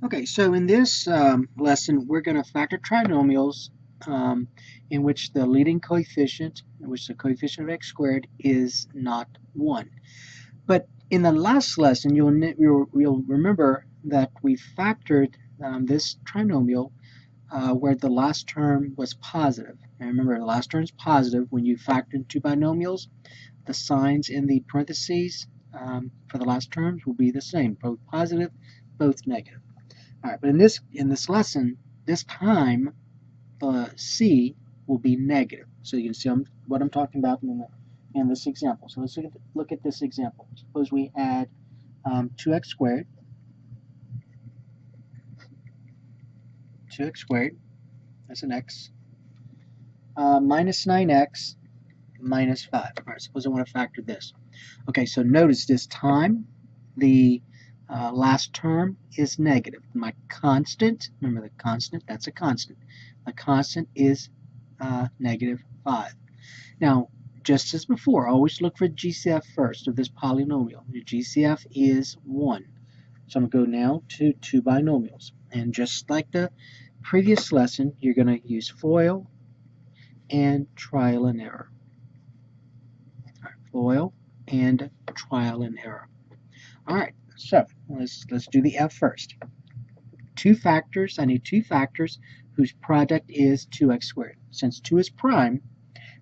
Okay, so in this lesson, we're going to factor trinomials um, in which the leading coefficient, in which the coefficient of x squared is not 1. But in the last lesson, you'll remember that we factored this trinomial where the last term was positive. And remember, the last term is positive. When you factor in two binomials, the signs in the parentheses for the last terms will be the same, both positive, both negative. All right, but in this lesson, this time the c will be negative. So you can see what I'm talking about in this example. So let's look at this example. Suppose we had 2x squared, that's an x, minus 9x minus 5. All right, suppose I want to factor this. Okay, so notice this time the last term is negative. My constant, remember the constant, that's a constant. The constant is negative 5. Now, just as before, always look for GCF first of this polynomial. Your GCF is 1. So I'm going to go now to two binomials. And just like the previous lesson, you're going to use FOIL and trial and error. All right, FOIL and trial and error. All right, so let's do the F first. Two factors, I need two factors whose product is 2x squared. Since 2 is prime,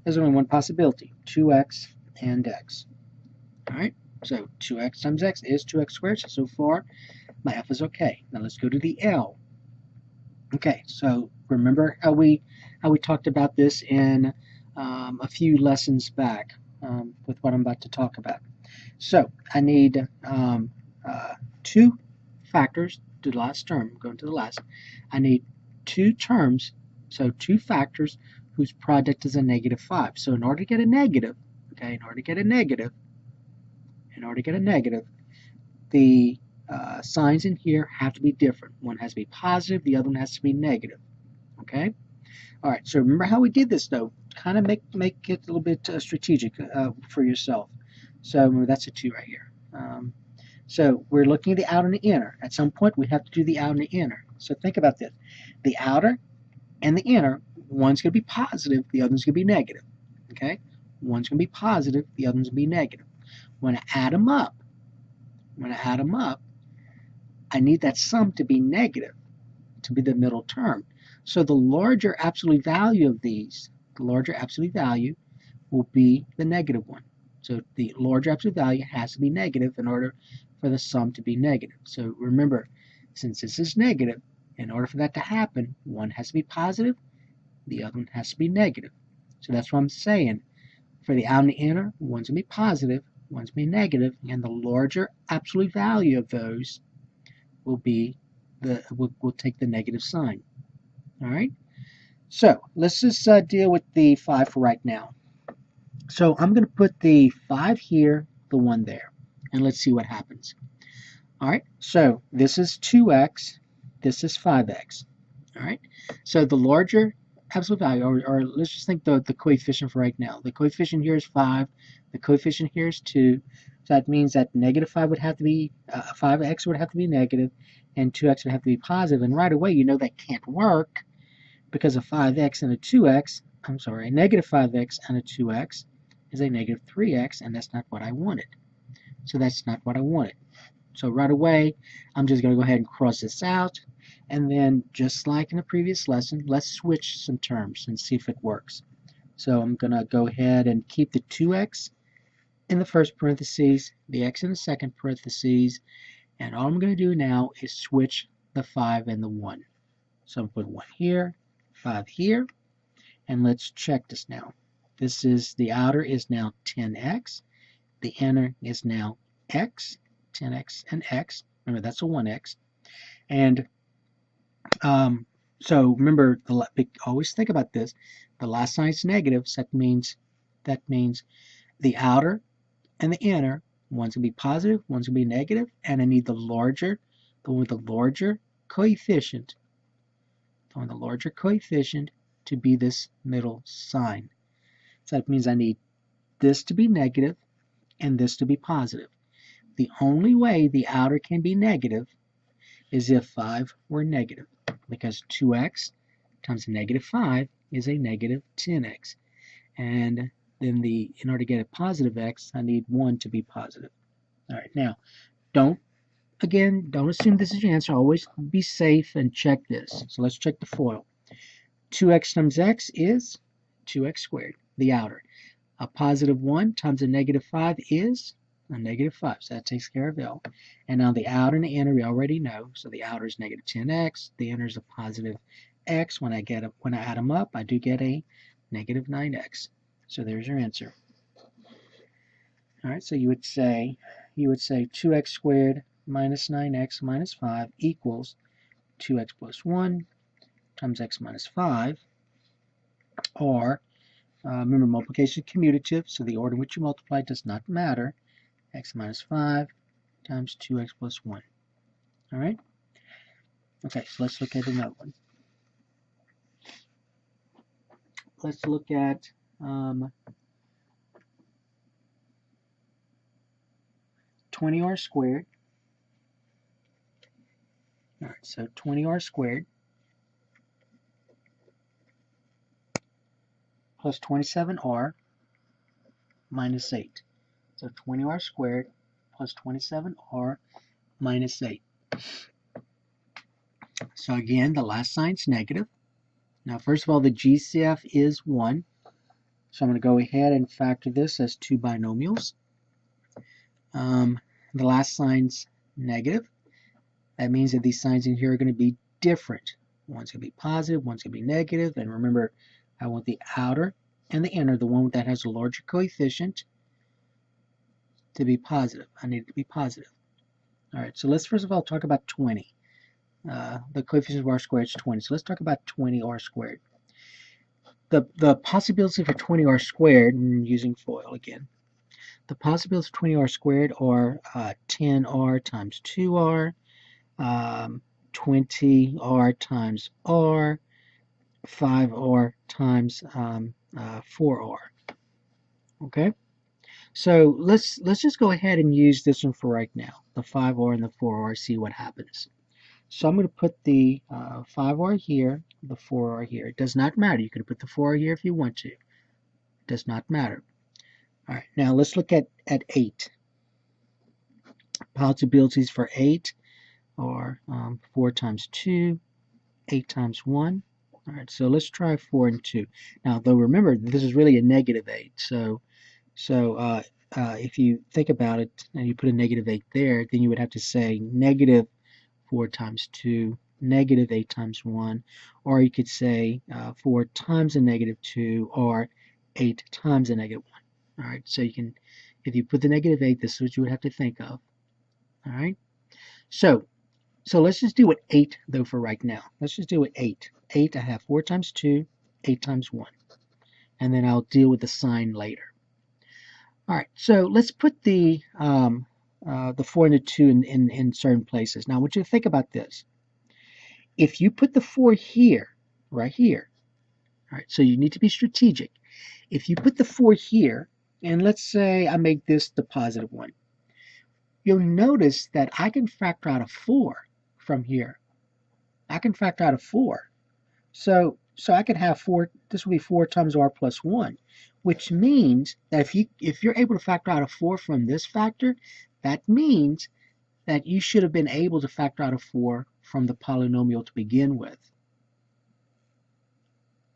there's only one possibility, 2x and x. All right, so 2x times x is 2x squared, so far my F is okay. Now let's go to the L. Okay, so remember how we talked about this in a few lessons back with what I'm about to talk about. So I need two factors to the last term, going to the last. I need two terms, so two factors whose product is a negative 5. So in order to get a negative, okay, in order to get a negative, the signs in here have to be different. One has to be positive, the other one has to be negative. Okay? All right, so remember how we did this, though. Kind of make it a little bit strategic for yourself. So remember, that's a 2 right here. So we're looking at the outer and the inner. At some point, we have to do the outer and the inner. So think about this. The outer and the inner, one's going to be positive, the other's going to be negative. Okay? One's going to be positive, the other's going to be negative. When I add them up, I need that sum to be negative, to be the middle term. So the larger absolute value of these, the larger absolute value will be the negative one. So the larger absolute value has to be negative in order for the sum to be negative. So remember, since this is negative, in order for that to happen, one has to be positive, the other one has to be negative. So that's what I'm saying. For the outer and the inner, one's going to be positive, one's going to be negative, and the larger absolute value of those will be will take the negative sign. All right. So let's just deal with the 5 for right now. So I'm going to put the 5 here, the 1 there, and let's see what happens. All right. So this is 2x, this is 5x. All right. So the larger absolute value, or let's just think the coefficient for right now. The coefficient here is 5. The coefficient here is 2. So that means that negative 5 would have to be, 5x would have to be negative, and 2x would have to be positive. And right away, you know that can't work because a 5x and a 2x, I'm sorry, a negative 5x and a 2x is a negative 3x, and that's not what I wanted. So that's not what I wanted. So right away, I'm just going to go ahead and cross this out. And then, just like in the previous lesson, let's switch some terms and see if it works. So I'm going to go ahead and keep the 2x in the first parentheses, the x in the second parentheses, and all I'm going to do now is switch the 5 and the 1. So I'm going to put 1 here, 5 here, and let's check this now. This is, the outer is now 10x, the inner is now x, 10x and x. Remember, that's a 1x. And so remember, always think about this. The last sign is negative, so that means the outer and the inner, one's going to be positive, one's going to be negative, and I need the one with the larger coefficient, to be this middle sign. So that means I need this to be negative and this to be positive. The only way the outer can be negative is if 5 were negative, because 2x times a negative 5 is a negative 10x. And then in order to get a positive x, I need 1 to be positive. All right, now, don't assume this is your answer. Always be safe and check this. So let's check the FOIL. 2x times x is 2x squared, the outer. A positive 1 times a negative 5 is a negative 5, so that takes care of L. And now the outer and the inner we already know, so the outer is negative 10x, the inner is a positive x. When I add them up, I do get a negative 9x. So there's your answer. All right, so you would say 2x squared minus 9x minus 5 equals 2x plus 1 times x minus 5, or remember, multiplication is commutative, so the order in which you multiply does not matter. X minus 5 times 2x plus 1. All right? Okay, so let's look at another one. Let's look at 20r squared. All right, so 20r squared plus 27r minus 8. So 20r squared plus 27r minus 8. So again, the last sign's negative. Now, first of all, the GCF is 1. So I'm going to go ahead and factor this as two binomials. The last sign's negative. That means that these signs in here are going to be different. One's going to be positive, one's going to be negative. And remember, I want the outer and the inner, the one that has a larger coefficient, to be positive. I need it to be positive. All right, so let's first of all talk about 20. The coefficient of r squared is 20. So let's talk about 20r squared. The possibility for 20r squared, using FOIL again, the possibilities of 20r squared are 10r times 2r, 20r times r, 5r times 4r. Okay, so let's just go ahead and use this one for right now, the 5r and the 4r, see what happens. So I'm going to put the 5r here, the 4r here. It does not matter. You could put the 4r here if you want to. It does not matter. All right, now let's look at 8. Possibilities for 8 are 4 times 2, 8 times 1. All right, so let's try 4 and 2. Now, though, remember, this is really a negative 8. So if you think about it and you put a negative 8 there, then you would have to say negative 4 times 2, negative 8 times 1, or you could say 4 times a negative 2, or 8 times a negative 1. All right, so you can, if you put the negative 8, this is what you would have to think of. All right, so let's just do with 8 though for right now. Let's just do with 8. 8, I have 4 times 2, 8 times 1, and then I'll deal with the sign later. All right, so let's put the 4 and the 2 in certain places. Now I want you to think about this. If you put the 4 here, right here, all right, so you need to be strategic. If you put the 4 here, and let's say I make this the positive one, you'll notice that I can factor out a 4 from here. I can factor out a 4. So I could have 4, this will be 4 times r plus 1, which means that if you're able to factor out a 4 from this factor, that means that you should have been able to factor out a 4 from the polynomial to begin with.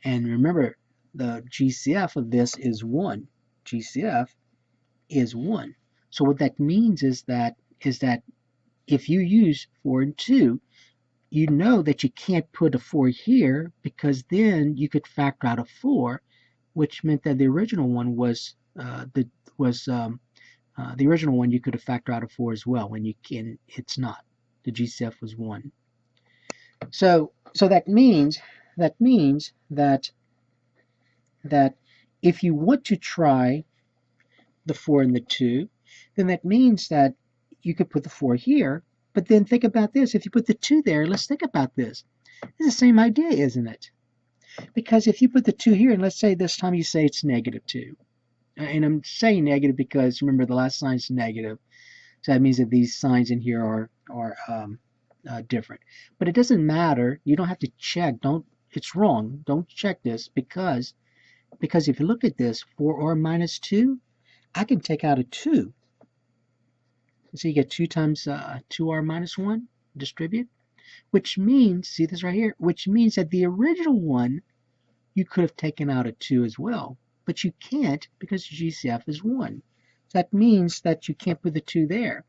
And remember, the GCF of this is 1. GCF is 1. So what that means is that if you use 4 and 2, you know that you can't put a 4 here, because then you could factor out a 4, which meant that the original one was the original one you could have factored out a 4 as well. When you can, it's not. The GCF was 1. So that means that if you want to try the 4 and the 2, then that means that you could put the 4 here. But then think about this. If you put the 2 there, let's think about this. It's the same idea, isn't it? Because if you put the 2 here, and let's say this time you say it's negative 2. And I'm saying negative because, remember, the last sign is negative. So that means that these signs in here are different. But it doesn't matter. You don't have to check. It's wrong. Don't check this because if you look at this, 4r minus 2, I can take out a 2. So you get 2 times 2r minus 1, distribute, which means, see this right here, which means that the original one, you could have taken out a 2 as well, but you can't because GCF is 1. So that means that you can't put the 2 there.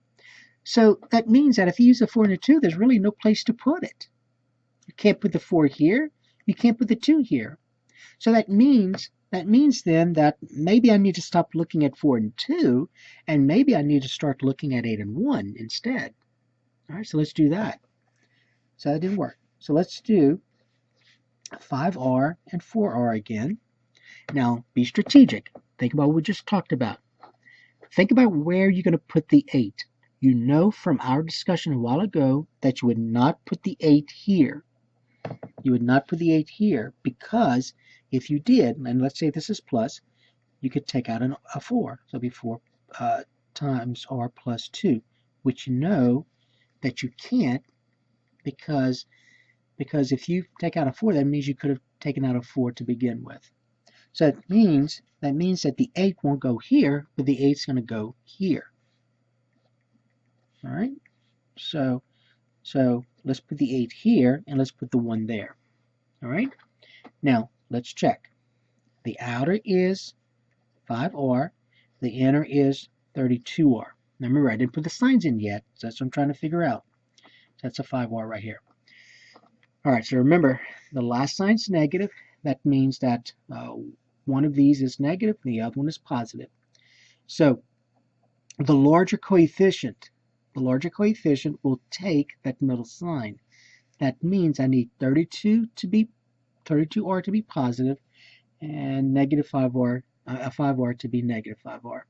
So that means that if you use a 4 and a 2, there's really no place to put it. You can't put the 4 here. You can't put the 2 here. So that means then that maybe I need to stop looking at 4 and 2, and maybe I need to start looking at 8 and 1 instead. All right, so let's do that. So that didn't work. So let's do 5r and 4r again. Now, be strategic. Think about what we just talked about. Think about where you're going to put the 8. You know from our discussion a while ago that you would not put the 8 here. You would not put the 8 here because if you did, and let's say this is plus, you could take out a 4. So it'll be 4 times r plus 2, which you know that you can't because if you take out a 4, that means you could have taken out a 4 to begin with. So that means that the 8 won't go here, but the 8's going to go here. All right? So let's put the 8 here, and let's put the 1 there. All right? Now, let's check. The outer is 5r. The inner is 32r. Now, remember, I didn't put the signs in yet, so that's what I'm trying to figure out. So that's a 5r right here. All right, so remember, the last sign's negative. That means that one of these is negative, and the other one is positive. So the larger coefficient will take that middle sign. That means I need 32r to be positive, and negative 5r, 5r to be negative 5r.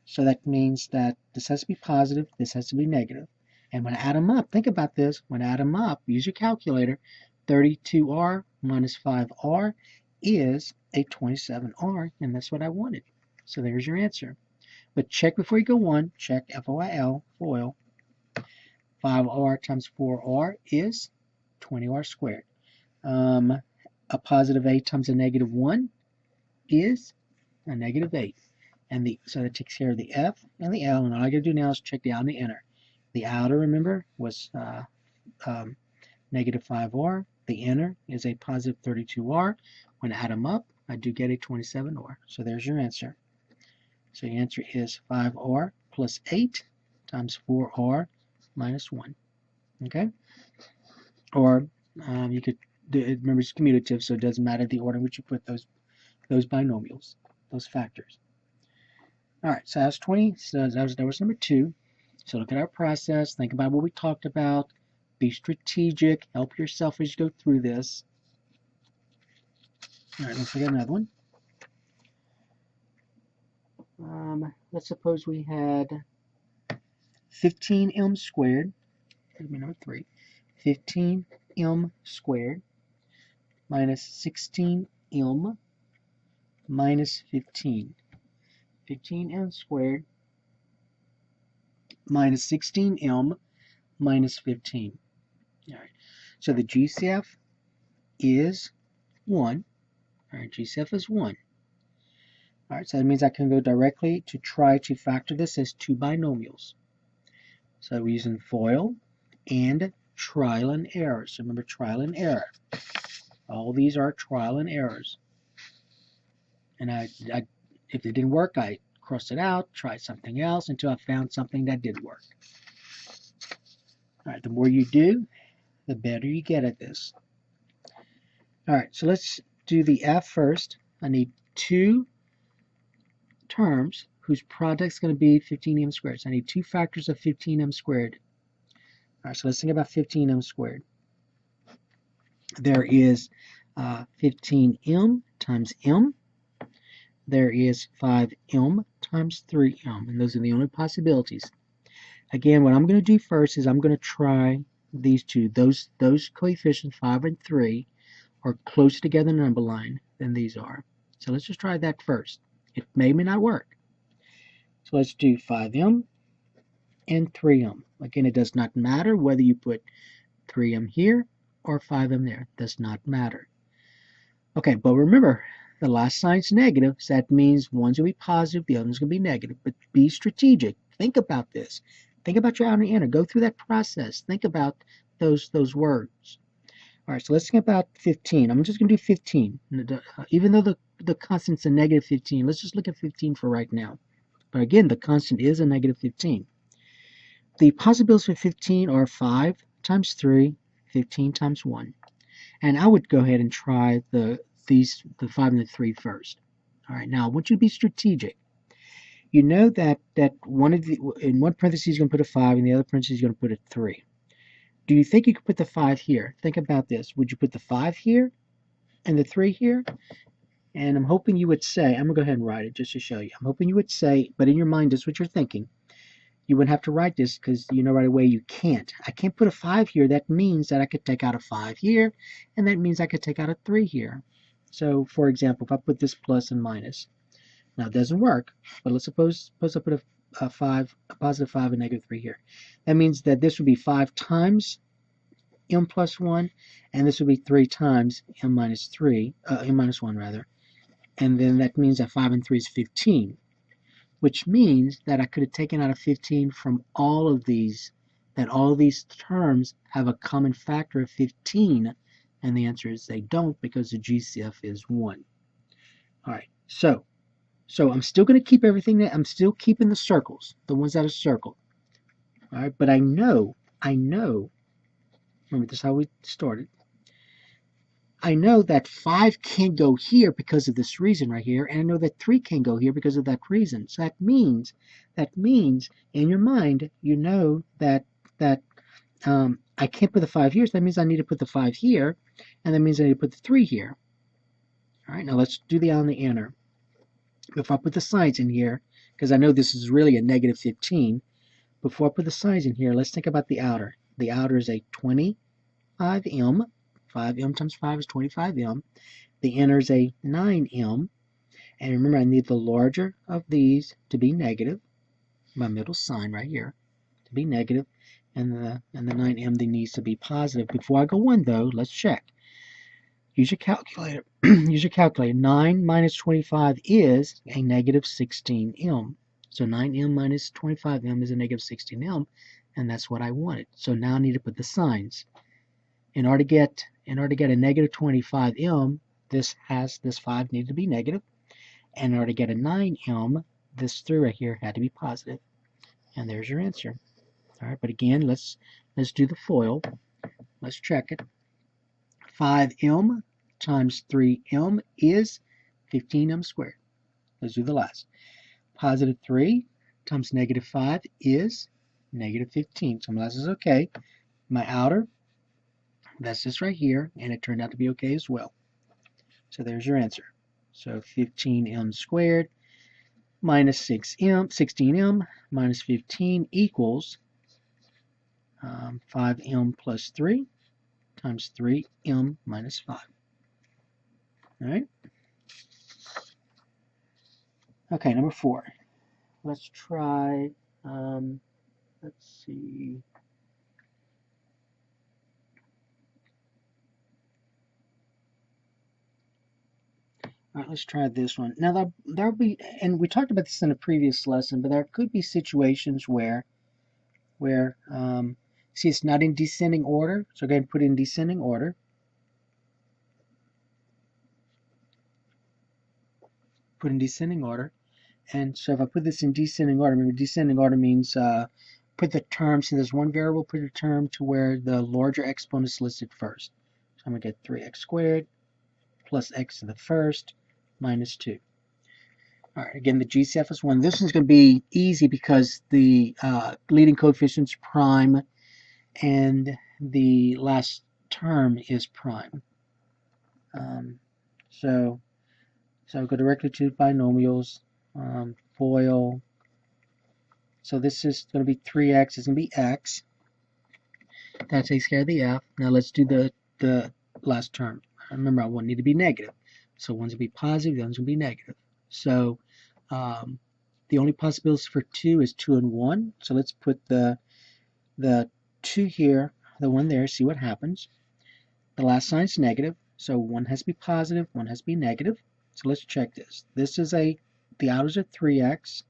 So that means that this has to be positive, this has to be negative. And when I add them up, think about this. When I add them up, use your calculator. 32r minus 5r is a 27r, and that's what I wanted. So there's your answer. But check before you go on. Check FOIL, FOIL. 5r times 4r is 20r squared. A positive 8 times a negative 1 is a negative 8. So that takes care of the F and the L. And all I got to do now is check the outer and the inner. The outer, remember, was negative 5r. The inner is a positive 32r. When I add them up, I do get a 27r. So there's your answer. So the answer is 5r plus 8 times 4r minus 1. Okay? Or you could, remember it's commutative, so it doesn't matter the order in which you put those binomials, those factors. All right, so that's 20. So that was number 2. So look at our process. Think about what we talked about. Be strategic. Help yourself as you go through this. All right, let's look at another one. Let's suppose we had 15m squared. Here's my number 3. 15m squared minus 16m minus 15. 15m squared minus 16m minus 15. All right. So the GCF is 1. All right, GCF is 1. All right, so that means I can go directly to try to factor this as 2 binomials. So we're using FOIL and trial and error. So remember, trial and error. All these are trial and errors. And if it didn't work, I crossed it out, tried something else until I found something that did work. All right, the more you do, the better you get at this. All right, so let's do the F first. I need 2 terms whose product is going to be 15m squared. So I need 2 factors of 15m squared. All right, so let's think about 15m squared. There is 15m times m. There is 5m times 3m, and those are the only possibilities. Again, what I'm going to do first is I'm going to try these two. Those coefficients, 5 and 3, are closer together in the number line than these are. So let's just try that first. It may or may not work. So let's do 5m and 3m. Again, it does not matter whether you put 3m here or 5m there. Does not matter. Okay, but remember, the last sign's negative, so that means one's going to be positive, the other's going to be negative. But be strategic. Think about this. Think about your outer and inner. Go through that process. Think about those words. All right, so let's think about 15. I'm just going to do 15. Even though the constant's a negative 15, let's just look at 15 for right now. But again, the constant is a negative 15. The possibilities for 15 are 5 times 3, 15 times 1. And I would go ahead and try the 5 and the 3 first. All right, now I want you to be strategic. You know that in one parenthesis you're going to put a 5, and the other parenthesis you're going to put a 3. Do you think you could put the 5 here? Think about this. Would you put the 5 here and the 3 here? And I'm hoping you would say, I'm going to go ahead and write it just to show you. I'm hoping you would say, but in your mind, this is what you're thinking. You wouldn't have to write this because you know right away you can't. I can't put a 5 here. That means that I could take out a 5 here, and that means I could take out a 3 here. So, for example, if I put this plus and minus. Now, it doesn't work, but let's suppose I put a positive 5 and negative 3 here. That means that this would be 5 times m plus 1, and this would be 3 times m minus 1 rather. And then that means that 5 and 3 is 15, which means that I could have taken out a 15 from all of these, that all of these terms have a common factor of 15, and the answer is they don't because the GCF is 1. All right, so I'm still going to keep everything that I'm still keeping the circles, the ones that are circled. All right, but I know, remember this is how we started. I know that 5 can go here because of this reason right here, and I know that 3 can go here because of that reason. So that means in your mind, you know that I can't put the 5 here, so that means I need to put the 5 here, and that means I need to put the 3 here. All right, now let's do the on the inner. If I put the signs in here, because I know this is really a negative 15, before I put the signs in here, let's think about the outer. The outer is a 25m. 5m times 5 is 25m. The inner is a 9m. And remember, I need the larger of these to be negative. My middle sign right here to be negative. And the 9m then needs to be positive. Before I go on, though, let's check. Use your calculator. Use your calculator. 9 minus 25 is a negative 16m. So 9m minus 25m is a negative 16m. And that's what I wanted. So now I need to put the signs. In order to get a negative 25m, this 5 needed to be negative. And in order to get a 9m, this 3 right here had to be positive. And there's your answer. All right, but again, let's do the FOIL. Let's check it. 5m times 3m is 15m squared. Let's do the last. Positive 3 times negative 5 is negative 15. So my last is okay. My outer, that's this right here, and it turned out to be okay as well. So there's your answer. So 15m squared minus 16m minus 15 equals 5m plus 3 times 3m minus 5. All right. Okay, number 4. Let's try, let's see. All right, let's try this one. Now, there'll be, and we talked about this in a previous lesson, but there could be situations where see, it's not in descending order, so go ahead and put it in descending order. Put in descending order. And so if I put this in descending order, remember descending order means put the term, so there's one variable, put a term to where the larger exponent is listed first. So I'm going to get 3x squared plus x to the first minus 2. All right, again, the GCF is 1. This is going to be easy because the leading coefficient is prime and the last term is prime. So I'll go directly to binomials, FOIL. So this is going to be 3x, it's going to be x. That takes care of the f. Now let's do the last term. Remember, I want it to be negative. So one's going to be positive, the other's going to be negative. So the only possibilities for 2 is 2 and 1. So let's put the 2 here the one there, see what happens. The last sign's negative, so one has to be positive, one has to be negative. So let's check this. This is the outers are 3x,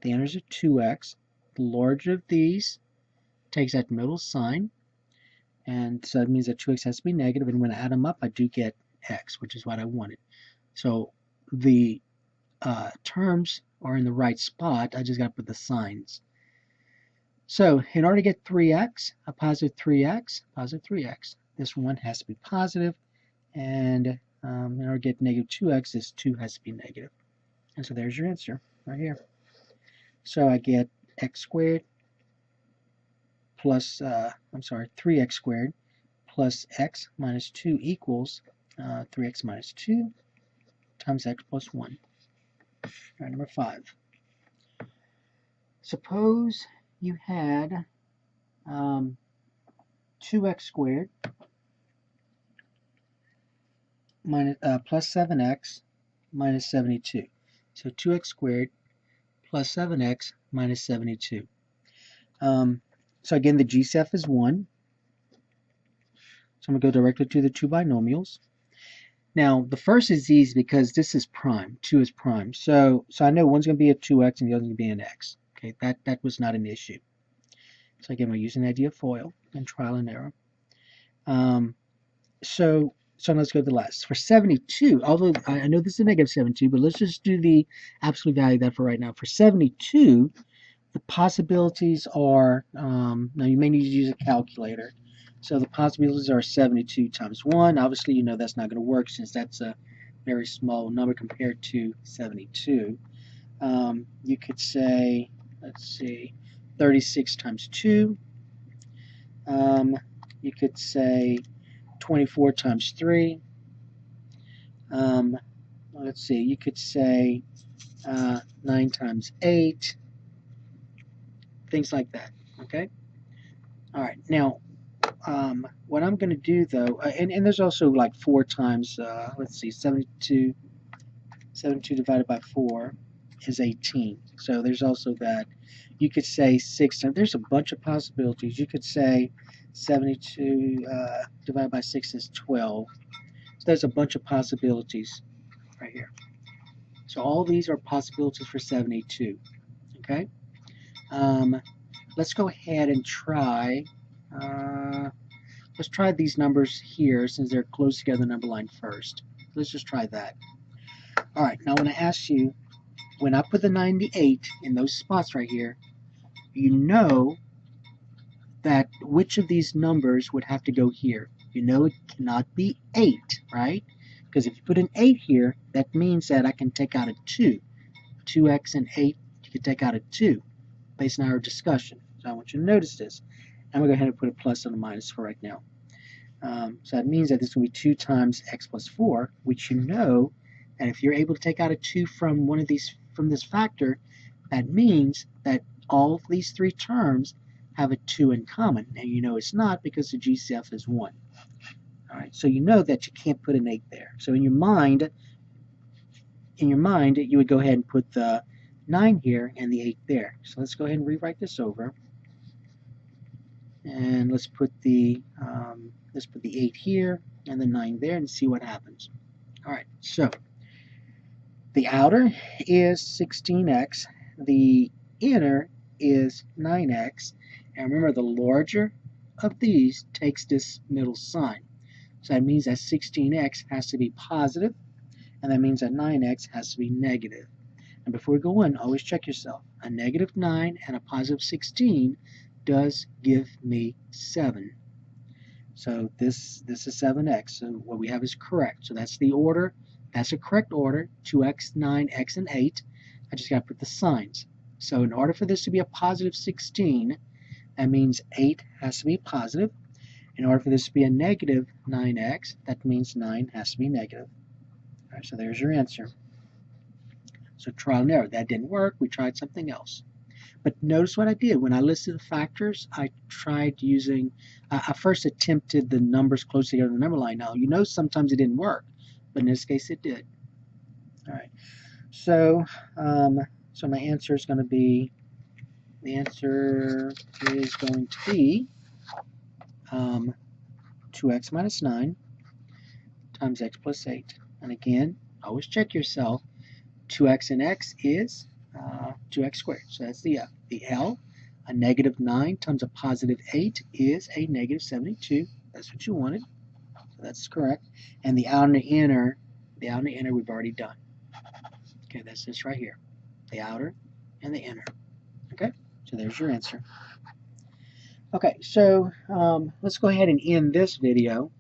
the inners are 2x. The larger of these takes that middle sign, and so that means that 2x has to be negative, and when I add them up, I do get x, which is what I wanted. So the terms are in the right spot. I just got to put the signs. So in order to get 3x, a positive 3x, this one has to be positive, and in order to get negative 2x, this 2 has to be negative. And so there's your answer right here. So I get x squared plus, 3x squared plus x minus 2 equals 3x minus 2 times x plus 1. All right, number 5. Suppose you had 2x squared minus, plus 7x minus 72. So 2x squared plus 7x minus 72. So again, the GCF is 1. So I'm going to go directly to the two binomials. Now, the first is easy because this is prime. 2 is prime. So I know one's going to be a 2x and the other's going to be an x. Okay, that was not an issue. So again, we're using the idea of FOIL and trial and error. So let's go to the last. For 72, although I know this is a negative 72, but let's just do the absolute value of that for right now. For 72, the possibilities are, now you may need to use a calculator. So the possibilities are 72 times 1. Obviously, you know that's not going to work since that's a very small number compared to 72. You could say, let's see, 36 times 2. You could say 24 times 3. Let's see, you could say 9 times 8. Things like that, okay? All right, now, what I'm going to do, though, and there's also like 4 times, let's see, 72 divided by 4 is 18. So there's also that. You could say 6 times. There's a bunch of possibilities. You could say 72 divided by 6 is 12. So there's a bunch of possibilities right here. So all these are possibilities for 72. Okay? Let's go ahead and try. Let's try these numbers here since they're close together, number line first. Let's just try that. All right, now when I ask you, when I put the 98 in those spots right here, you know that which of these numbers would have to go here. You know it cannot be 8, right? Because if you put an 8 here, that means that I can take out a 2. 2x and 8, you can take out a 2 based on our discussion. So I want you to notice this. I'm going to go ahead and put a plus and a minus for right now. So that means that this will be 2 times x plus 4, which you know that if you're able to take out a 2 from one of these, from this factor, that means that all of these 3 terms have a 2 in common. And you know it's not because the GCF is 1. All right, so you know that you can't put an 8 there. So in your mind, you would go ahead and put the 9 here and the 8 there. So let's go ahead and rewrite this over. And let's put the 8 here and the 9 there and see what happens. All right, so the outer is 16x, the inner is 9x, and remember the larger of these takes this middle sign. So that means that 16x has to be positive, and that means that 9x has to be negative. And before we go on, always check yourself. A negative 9 and a positive 16 does give me 7. So this is 7x. So what we have is correct. So that's the order. That's a correct order. 2x, 9x, and 8. I just got to put the signs. So in order for this to be a positive 16, that means 8 has to be positive. In order for this to be a negative 9x, that means 9 has to be negative. All right, so there's your answer. So trial and error. That didn't work. We tried something else. But notice what I did. When I listed the factors, I tried using, I first attempted the numbers close together in the number line. Now, you know sometimes it didn't work, but in this case it did. All right. So, so my answer is going to be, the answer is going to be 2x minus 9 times x plus 8. And again, always check yourself. 2x and x is 2x squared. So that's the F. The L, a negative 9 times a positive 8 is a negative 72. That's what you wanted. So that's correct. And the outer and the inner we've already done. Okay, that's this right here. The outer and the inner. Okay, so there's your answer. Okay, so let's go ahead and end this video.